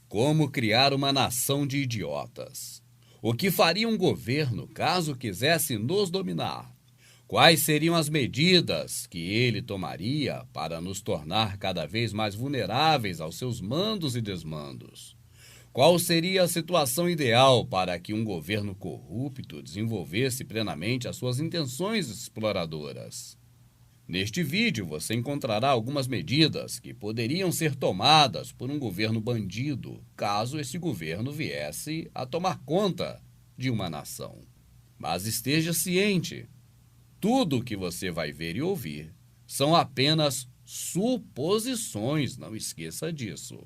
Como criar uma nação de idiotas? O que faria um governo caso quisesse nos dominar? Quais seriam as medidas que ele tomaria para nos tornar cada vez mais vulneráveis aos seus mandos e desmandos? Qual seria a situação ideal para que um governo corrupto desenvolvesse plenamente as suas intenções exploradoras? Neste vídeo você encontrará algumas medidas que poderiam ser tomadas por um governo bandido, caso esse governo viesse a tomar conta de uma nação. Mas esteja ciente, tudo o que você vai ver e ouvir são apenas suposições, não esqueça disso.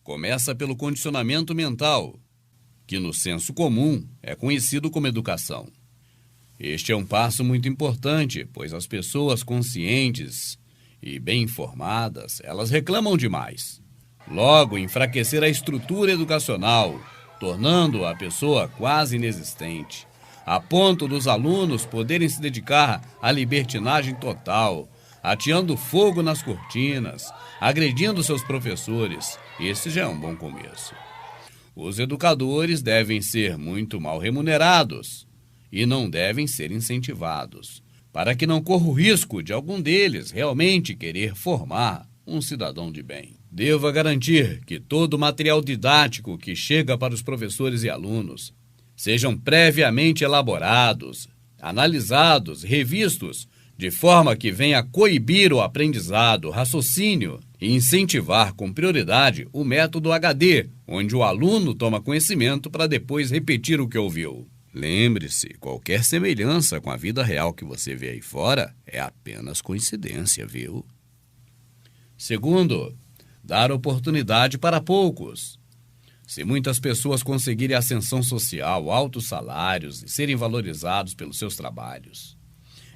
Começa pelo condicionamento mental, que no senso comum é conhecido como educação. Este é um passo muito importante, pois as pessoas conscientes e bem informadas, elas reclamam demais. Logo, enfraquecer a estrutura educacional, tornando a pessoa quase inexistente, a ponto dos alunos poderem se dedicar à libertinagem total, ateando fogo nas cortinas, agredindo seus professores. Esse já é um bom começo. Os educadores devem ser muito mal remunerados e não devem ser incentivados, para que não corra o risco de algum deles realmente querer formar um cidadão de bem. Deva garantir que todo o material didático que chega para os professores e alunos sejam previamente elaborados, analisados, revistos, de forma que venha coibir o aprendizado, raciocínio e incentivar com prioridade o método HD, onde o aluno toma conhecimento para depois repetir o que ouviu. Lembre-se, qualquer semelhança com a vida real que você vê aí fora é apenas coincidência, viu? Segundo, dar oportunidade para poucos. Se muitas pessoas conseguirem ascensão social, altos salários e serem valorizados pelos seus trabalhos,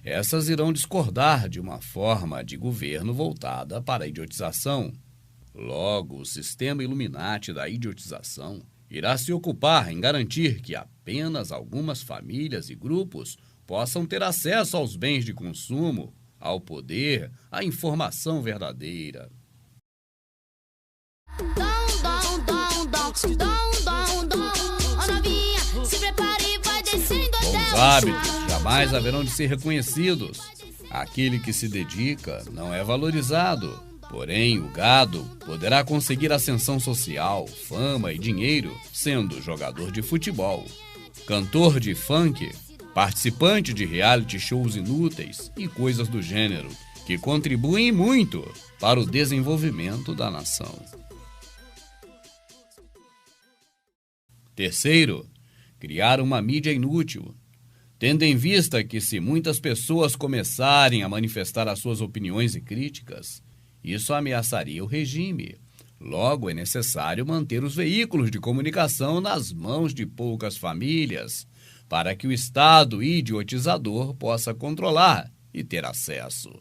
essas irão discordar de uma forma de governo voltada para a idiotização. Logo, o sistema Illuminati da idiotização irá se ocupar em garantir que apenas algumas famílias e grupos possam ter acesso aos bens de consumo, ao poder, à informação verdadeira. Bons hábitos jamais haverão de ser reconhecidos. Aquele que se dedica não é valorizado. Porém, o gado poderá conseguir ascensão social, fama e dinheiro sendo jogador de futebol, cantor de funk, participante de reality shows inúteis e coisas do gênero, que contribuem muito para o desenvolvimento da nação. Terceiro, criar uma mídia inútil. Tendo em vista que se muitas pessoas começarem a manifestar as suas opiniões e críticas, isso ameaçaria o regime. Logo, é necessário manter os veículos de comunicação nas mãos de poucas famílias, para que o Estado idiotizador possa controlar e ter acesso.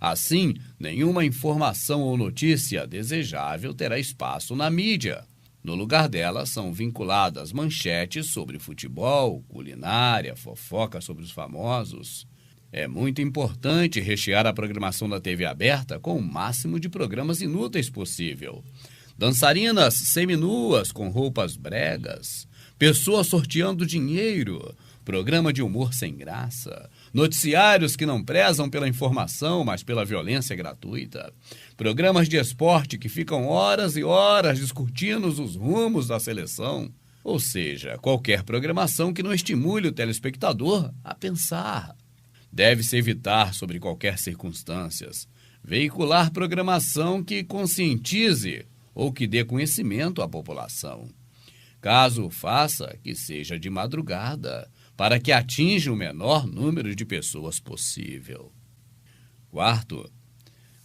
Assim, nenhuma informação ou notícia desejável terá espaço na mídia. No lugar dela, são vinculadas manchetes sobre futebol, culinária, fofoca sobre os famosos. É muito importante rechear a programação da TV aberta com o máximo de programas inúteis possível. Dançarinas seminuas com roupas bregas, pessoas sorteando dinheiro, programa de humor sem graça, noticiários que não prezam pela informação, mas pela violência gratuita, programas de esporte que ficam horas e horas discutindo os rumos da seleção. Ou seja, qualquer programação que não estimule o telespectador a pensar. Deve-se evitar, sob qualquer circunstância, veicular programação que conscientize ou que dê conhecimento à população. Caso o faça, que seja de madrugada, para que atinja o menor número de pessoas possível. Quarto,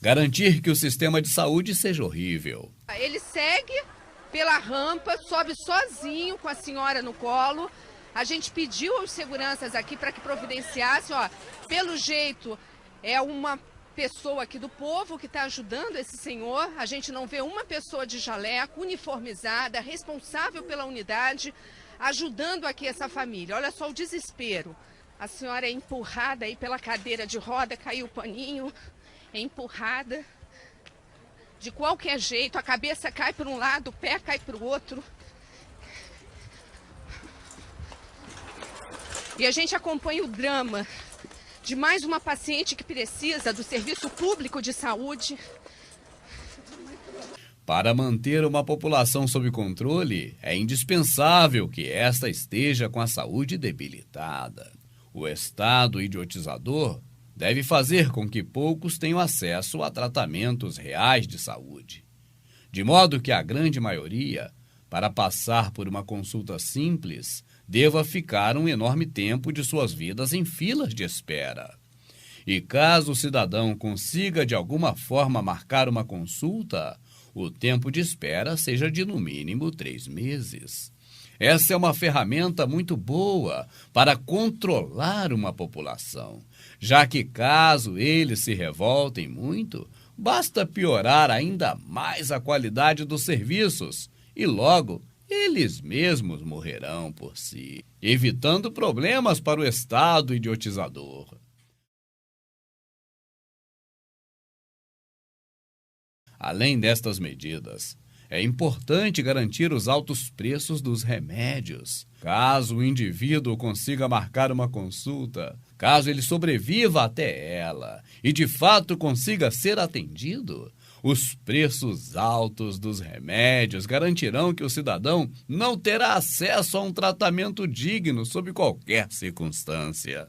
garantir que o sistema de saúde seja horrível. Ele segue pela rampa, sobe sozinho com a senhora no colo. A gente pediu aos seguranças aqui para que providenciassem, pelo jeito é uma pessoa aqui do povo que está ajudando esse senhor. A gente não vê uma pessoa de jaleco, uniformizada, responsável pela unidade, ajudando aqui essa família. Olha só o desespero. A senhora é empurrada aí pela cadeira de roda, caiu o paninho, é empurrada. de qualquer jeito, a cabeça cai para um lado, o pé cai para o outro. E a gente acompanha o drama de mais uma paciente que precisa do serviço público de saúde. Para manter uma população sob controle, é indispensável que esta esteja com a saúde debilitada. O Estado idiotizador deve fazer com que poucos tenham acesso a tratamentos reais de saúde, de modo que a grande maioria, para passar por uma consulta simples, deva ficar um enorme tempo de suas vidas em filas de espera. E caso o cidadão consiga de alguma forma marcar uma consulta, o tempo de espera seja de no mínimo 3 meses. Essa é uma ferramenta muito boa para controlar uma população, já que caso eles se revoltem muito, basta piorar ainda mais a qualidade dos serviços e logo eles mesmos morrerão por si, evitando problemas para o Estado idiotizador. Além destas medidas, é importante garantir os altos preços dos remédios. Caso o indivíduo consiga marcar uma consulta, caso ele sobreviva até ela e de fato consiga ser atendido, os preços altos dos remédios garantirão que o cidadão não terá acesso a um tratamento digno sob qualquer circunstância.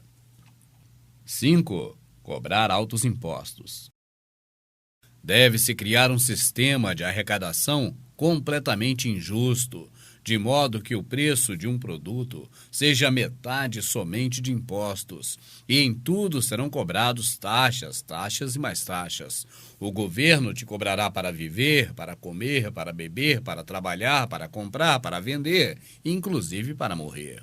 5. Cobrar altos impostos. Deve-se criar um sistema de arrecadação completamente injusto, de modo que o preço de um produto seja metade somente de impostos, e em tudo serão cobrados taxas e mais taxas. O governo te cobrará para viver, para comer, para beber, para trabalhar, para comprar, para vender, inclusive para morrer.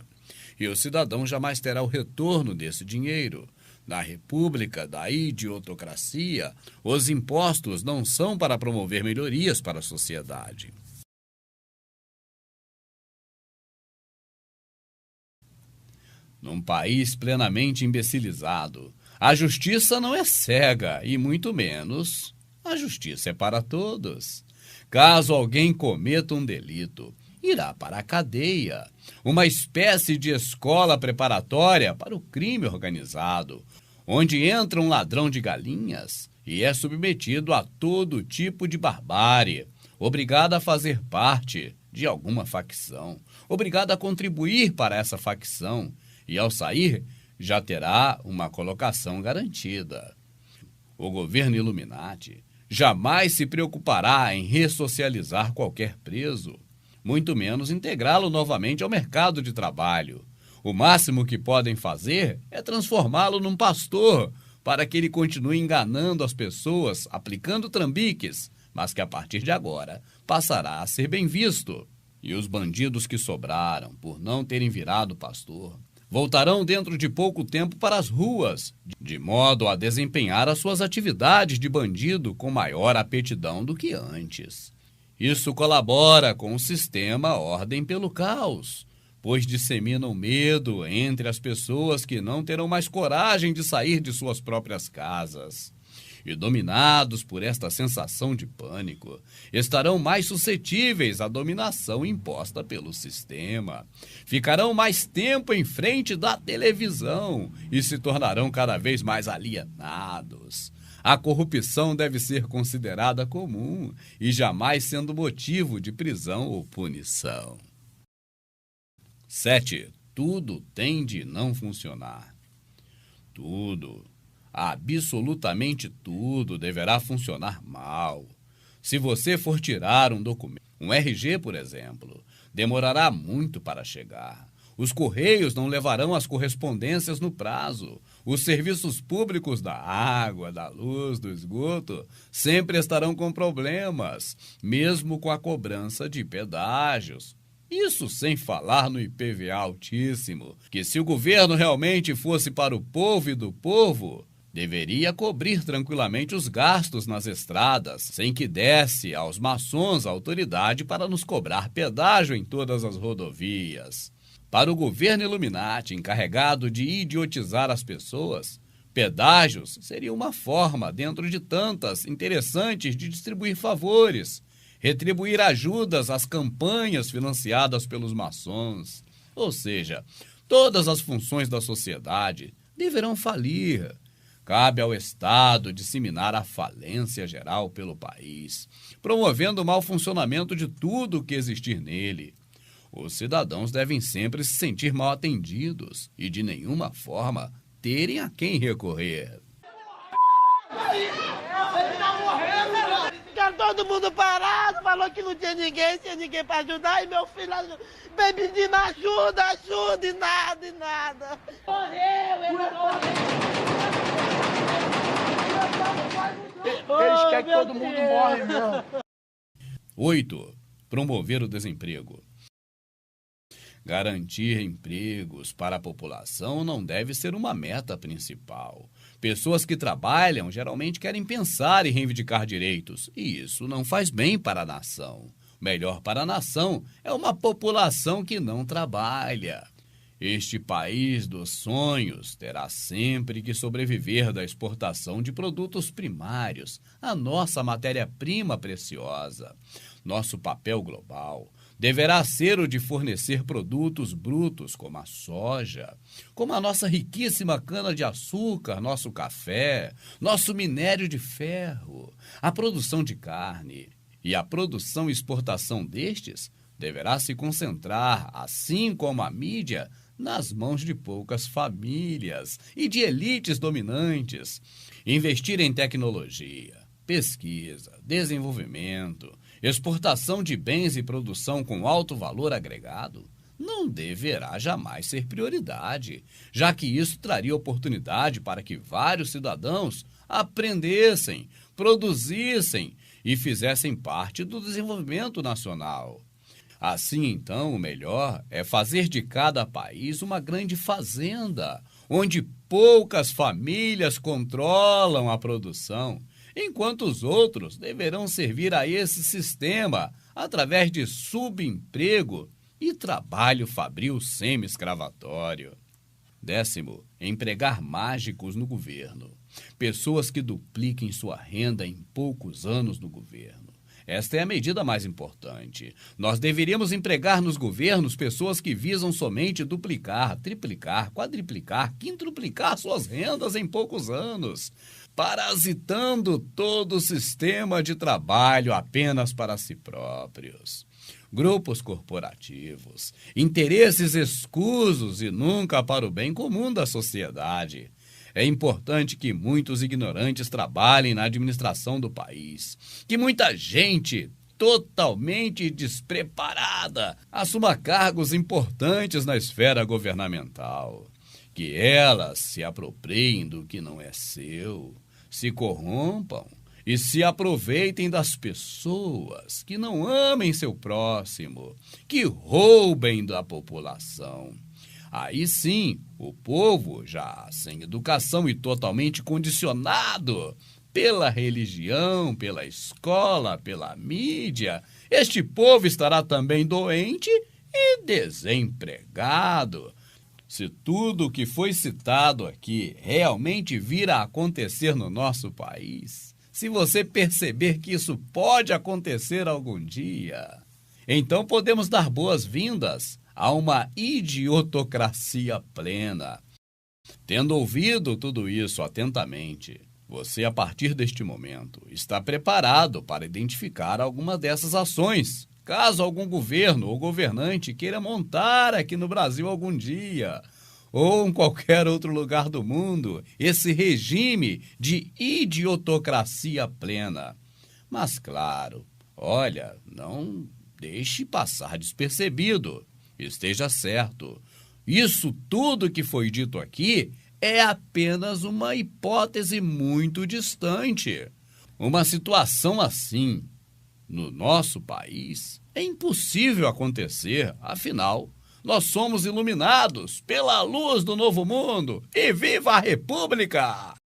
E o cidadão jamais terá o retorno desse dinheiro. Na República da idiotocracia, os impostos não são para promover melhorias para a sociedade. Num país plenamente imbecilizado, a justiça não é cega e, muito menos, a justiça é para todos. Caso alguém cometa um delito, irá para a cadeia, uma espécie de escola preparatória para o crime organizado, onde entra um ladrão de galinhas e é submetido a todo tipo de barbárie, obrigado a fazer parte de alguma facção, obrigado a contribuir para essa facção, e ao sair já terá uma colocação garantida. O governo Illuminati jamais se preocupará em ressocializar qualquer preso, muito menos integrá-lo novamente ao mercado de trabalho. O máximo que podem fazer é transformá-lo num pastor, para que ele continue enganando as pessoas, aplicando trambiques, mas que a partir de agora passará a ser bem visto. E os bandidos que sobraram, por não terem virado pastor, voltarão dentro de pouco tempo para as ruas, de modo a desempenhar as suas atividades de bandido com maior aptidão do que antes. Isso colabora com o sistema Ordem pelo Caos, pois disseminam medo entre as pessoas que não terão mais coragem de sair de suas próprias casas. E dominados por esta sensação de pânico, estarão mais suscetíveis à dominação imposta pelo sistema. Ficarão mais tempo em frente da televisão e se tornarão cada vez mais alienados. A corrupção deve ser considerada comum e jamais sendo motivo de prisão ou punição. 7. Tudo tem de não funcionar. Tudo, absolutamente tudo, deverá funcionar mal. Se você for tirar um documento, um RG, por exemplo, demorará muito para chegar. Os correios não levarão as correspondências no prazo. Os serviços públicos da água, da luz, do esgoto sempre estarão com problemas, mesmo com a cobrança de pedágios. Isso sem falar no IPVA altíssimo, que se o governo realmente fosse para o povo e do povo, deveria cobrir tranquilamente os gastos nas estradas, sem que desse aos maçons a autoridade para nos cobrar pedágio em todas as rodovias. Para o governo Illuminati, encarregado de idiotizar as pessoas, Pedágios seria uma forma, dentro de tantas interessantes, de distribuir favores, retribuir ajudas às campanhas financiadas pelos maçons. Ou seja, todas as funções da sociedade deverão falir. Cabe ao Estado disseminar a falência geral pelo país, promovendo o mau funcionamento de tudo o que existir nele. Os cidadãos devem sempre se sentir mal atendidos e, de nenhuma forma, terem a quem recorrer. Tá todo mundo parado, falou que não tinha ninguém para ajudar, e meu filho vem pedindo ajuda, e nada. Morreu, ele morreu. Eles querem que todo mundo morre mesmo. 8. Promover o desemprego. Garantir empregos para a população não deve ser uma meta principal. Pessoas que trabalham geralmente querem pensar e reivindicar direitos, e isso não faz bem para a nação. Melhor para a nação é uma população que não trabalha. Este país dos sonhos terá sempre que sobreviver da exportação de produtos primários, a nossa matéria-prima preciosa. Nosso papel global deverá ser o de fornecer produtos brutos como a soja, como a nossa riquíssima cana-de-açúcar, nosso café, nosso minério de ferro, a produção de carne. E a produção e exportação destes deverá se concentrar, assim como a mídia, nas mãos de poucas famílias e de elites dominantes. Investir em tecnologia, pesquisa, desenvolvimento, exportação de bens e produção com alto valor agregado não deverá jamais ser prioridade, já que isso traria oportunidade para que vários cidadãos aprendessem, produzissem e fizessem parte do desenvolvimento nacional. Assim, então, o melhor é fazer de cada país uma grande fazenda, onde poucas famílias controlam a produção, enquanto os outros deverão servir a esse sistema através de subemprego e trabalho fabril semi-escravatório. 10º, empregar mágicos no governo. Pessoas que dupliquem sua renda em poucos anos no governo. Esta é a medida mais importante. Nós deveríamos empregar nos governos pessoas que visam somente duplicar, triplicar, quadriplicar, quintuplicar suas rendas em poucos anos, parasitando todo o sistema de trabalho apenas para si próprios. Grupos corporativos, interesses escusos e nunca para o bem comum da sociedade. É importante que muitos ignorantes trabalhem na administração do país, que muita gente totalmente despreparada assuma cargos importantes na esfera governamental, que elas se apropriem do que não é seu, se corrompam e se aproveitem das pessoas, que não amem seu próximo, que roubem da população. Aí sim, o povo, já sem educação e totalmente condicionado pela religião, pela escola, pela mídia, este povo estará também doente e desempregado. Se tudo o que foi citado aqui realmente vir a acontecer no nosso país, se você perceber que isso pode acontecer algum dia, então podemos dar boas-vindas a uma idiotocracia plena. Tendo ouvido tudo isso atentamente, você, a partir deste momento, está preparado para identificar alguma dessas ações, caso algum governo ou governante queira montar aqui no Brasil algum dia, ou em qualquer outro lugar do mundo, esse regime de idiotocracia plena. Mas, claro, olha, não deixe passar despercebido. Esteja certo, isso tudo que foi dito aqui é apenas uma hipótese muito distante. Uma situação assim, no nosso país, é impossível acontecer, afinal, nós somos iluminados pela luz do novo mundo e viva a República!